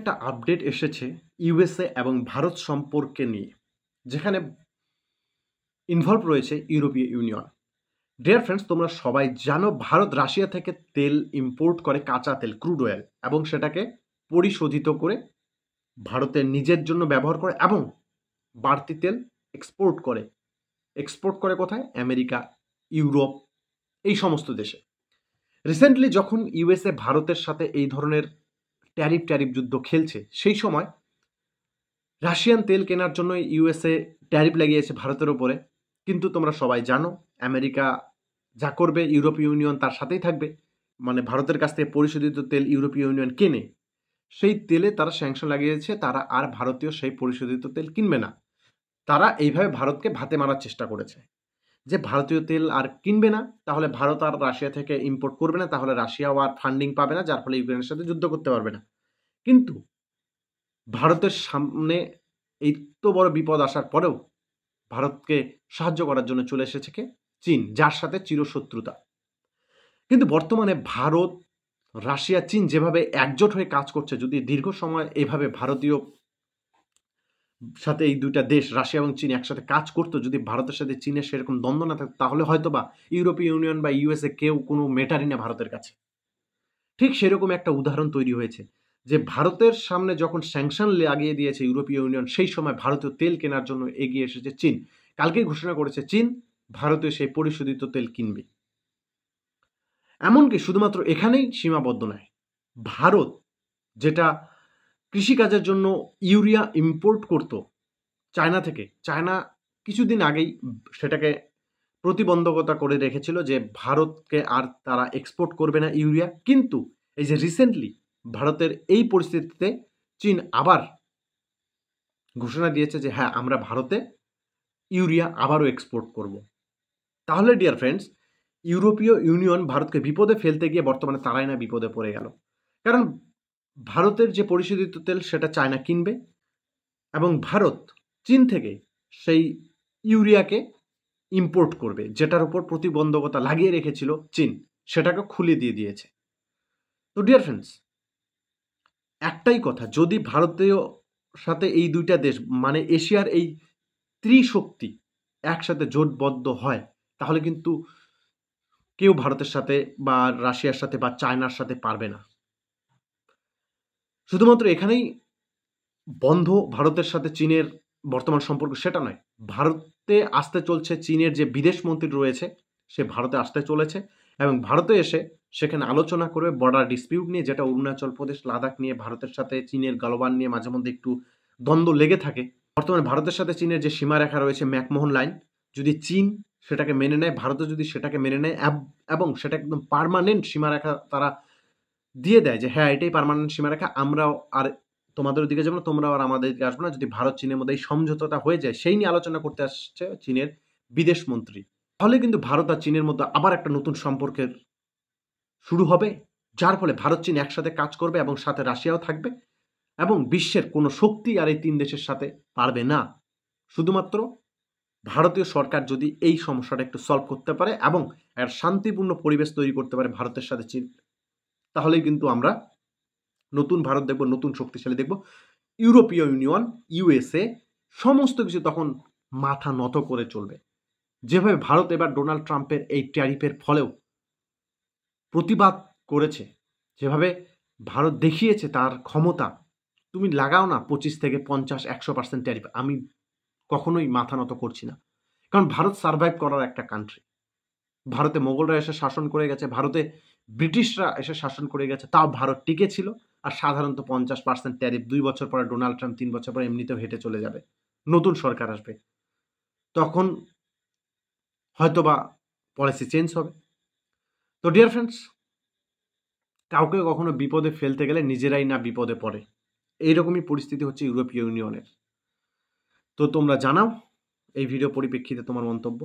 একটা আপডেট এসেছে ইউএসএ এবং ভারত সম্পর্কে নিয়ে, যেখানে ইনভলভ রয়েছে ইউরোপীয় ইউনিয়ন। ডিয়ার ফ্রেন্ডস, তোমরা সবাই জানো ভারত রাশিয়া থেকে তেল ইম্পোর্ট করে, কাঁচা তেল, ক্রুড অয়েল, এবং সেটাকে পরিশোধিত করে ভারতের নিজের জন্য ব্যবহার করে এবং বাড়তি তেল এক্সপোর্ট করে কোথায়? আমেরিকা, ইউরোপ, এই সমস্ত দেশে। রিসেন্টলি যখন ইউএসএ ভারতের সাথে এই ধরনের ট্যারিফ যুদ্ধ খেলছে, সেই সময় রাশিয়ান তেল কেনার জন্য ইউএসএ ট্যারিফ লাগিয়েছে ভারতের ওপরে। কিন্তু তোমরা সবাই জানো আমেরিকা যা করবে, ইউরোপীয় ইউনিয়ন তার সাথেই থাকবে। মানে ভারতের কাছ থেকে পরিশোধিত তেল ইউরোপীয় ইউনিয়ন কেনে, সেই তেলে তারা স্যাংশন লাগিয়েছে, তারা আর ভারতীয় সেই পরিশোধিত তেল কিনবে না। তারা এইভাবে ভারতকে ভাতে মারার চেষ্টা করেছে যে ভারতীয় তেল আর কিনবে না, তাহলে ভারত আর রাশিয়া থেকে ইম্পোর্ট করবে না, তাহলে রাশিয়াও আর ফান্ডিং পাবে না, যার ফলে ইউক্রেনের সাথে যুদ্ধ করতে পারবে না। কিন্তু ভারতের সামনে এই তো বড় বিপদ আসার পরেও ভারতকে সাহায্য করার জন্য চলে এসেছে কে? চীন, যার সাথে চিরশত্রুতা। কিন্তু বর্তমানে ভারত, রাশিয়া, চীন যেভাবে একজোট হয়ে কাজ করছে, যদি দীর্ঘ সময় এভাবে ভারতীয় সাথে এই দুইটা দেশ রাশিয়া এবং চীন একসাথে কাজ করতো, যদি ভারতের সাথে চীনের সেরকম দ্বন্দ্ব না থাকতো, তাহলে হয়তো বা ইউরোপীয় ইউনিয়ন বা ইউএসএ কেউ কোনো মেটারই না ভারতের কাছে। ঠিক সেরকম একটা উদাহরণ তৈরি হয়েছে যে ভারতের সামনে যখন স্যাংশন লাগিয়ে দিয়েছে ইউরোপীয় ইউনিয়ন, সেই সময় ভারতীয় তেল কেনার জন্য এগিয়ে এসেছে চীন। কালকেই ঘোষণা করেছে চীন ভারতীয় সেই পরিশোধিত তেল কিনবে। এমনকি শুধুমাত্র এখানেই সীমাবদ্ধ নয়, ভারত যেটা কৃষিকাজের জন্য ইউরিয়া ইম্পোর্ট করত চায়না থেকে, চায়না কিছুদিন আগেই সেটাকে প্রতিবন্ধকতা করে রেখেছিল যে ভারতকে আর তারা এক্সপোর্ট করবে না ইউরিয়া। কিন্তু এই যে রিসেন্টলি ভারতের এই পরিস্থিতিতে চীন আবার ঘোষণা দিয়েছে যে হ্যাঁ, আমরা ভারতে ইউরিয়া আবারও এক্সপোর্ট করব। তাহলে ডিয়ার ফ্রেন্ডস, ইউরোপীয় ইউনিয়ন ভারতকে বিপদে ফেলতে গিয়ে বর্তমানে তারাই না বিপদে পড়ে গেল। কারণ ভারতের যে পরিশোধিত তেল সেটা চায়না কিনবে এবং ভারত চীন থেকে সেই ইউরিয়াকে ইম্পোর্ট করবে, যেটার উপর প্রতিবন্ধকতা লাগিয়ে রেখেছিল চীন, সেটাকে খুলে দিয়ে দিয়েছে। তো ডিয়ার ফ্রেন্ডস, একটাই কথা, যদি ভারতীয় সাথে এই দুইটা দেশ মানে এশিয়ার এই ত্রিশক্তি একসাথে জোটবদ্ধ হয়, তাহলে কিন্তু কেউ ভারতের সাথে বা রাশিয়ার সাথে বা চায়নার সাথে পারবে না। শুধুমাত্র এখানেই বন্ধ ভারতের সাথে চীনের বর্তমান সম্পর্ক সেটা নয়, ভারতে আসতে চলছে চীনের যে বিদেশ মন্ত্রী রয়েছে, সে ভারতে আসতে চলেছে এবং ভারতে এসে সেখানে আলোচনা করবে বর্ডার ডিসপিউট নিয়ে, যেটা অরুণাচল প্রদেশ, লাদাখ নিয়ে ভারতের সাথে চীনের গালওয়ান নিয়ে মাঝে মধ্যে একটু দ্বন্দ্ব লেগে থাকে। বর্তমানে ভারতের সাথে চীনের যে সীমারেখা রয়েছে ম্যাকমোহন লাইন, যদি চীন সেটাকে মেনে নেয়, ভারতও যদি সেটাকে মেনে নেয় এবং সেটা একদম পার্মানেন্ট সীমারেখা তারা দিয়ে দেয় যে হ্যাঁ, এটাই পার্মানেন্ট সীমারেখা, আমরাও আর তোমাদের দিকে যাবো না, তোমরাও আর আমাদের দিকে আসবে না, যদি ভারত চীনের মধ্যে এই সমঝোতাটা হয়ে যায়, সেই নিয়ে আলোচনা করতে আসছে চীনের বিদেশ মন্ত্রী, তাহলে কিন্তু ভারত আর চীনের মধ্যে আবার একটা নতুন সম্পর্কের শুরু হবে, যার ফলে ভারত চীন একসাথে কাজ করবে এবং সাথে রাশিয়াও থাকবে এবং বিশ্বের কোনো শক্তি আর এই তিন দেশের সাথে পারবে না। শুধুমাত্র ভারতীয় সরকার যদি এই সমস্যাটা একটু সলভ করতে পারে এবং একটা শান্তিপূর্ণ পরিবেশ তৈরি করতে পারে ভারতের সাথে চীন, তাহলেই কিন্তু আমরা নতুন ভারত দেখব, নতুন শক্তিশালী দেখব। ইউরোপীয় ইউনিয়ন, ইউএসএ সমস্ত কিছু তখন মাথা নত করে চলবে। যেভাবে ভারত এবার ডোনাল্ড ট্রাম্পের এই ট্যারিফের ফলেও প্রতিবাদ করেছে, যেভাবে ভারত দেখিয়েছে তার ক্ষমতা, তুমি লাগাও না 25 থেকে 50-100% ট্যারিফ, আমি কখনোই মাথা নত করছি না। কারণ ভারত সার্ভাইভ করার একটা কান্ট্রি। ভারতে মোগলরা এসে শাসন করে গেছে, ভারতে ব্রিটিশরা এসে শাসন করে গেছে, তাও ভারত টিকে ছিল। আর সাধারণত 50% ট্যারিফ 2 বছর পরে ডোনাল্ড ট্রাম্প 3 বছর পরে এমনিতেও হেঁটে চলে যাবে, নতুন সরকার আসবে, তখন হয়তোবা পলিসি চেঞ্জ হবে। তো ডিয়ার ফ্রেন্ডস, কাউকে কখনো বিপদে ফেলতে গেলে নিজেরাই না বিপদে পড়ে, এইরকমই পরিস্থিতি হচ্ছে ইউরোপীয় ইউনিয়নের। তো তোমরা জানাও এই ভিডিও পরিপ্রেক্ষিতে তোমার মন্তব্য।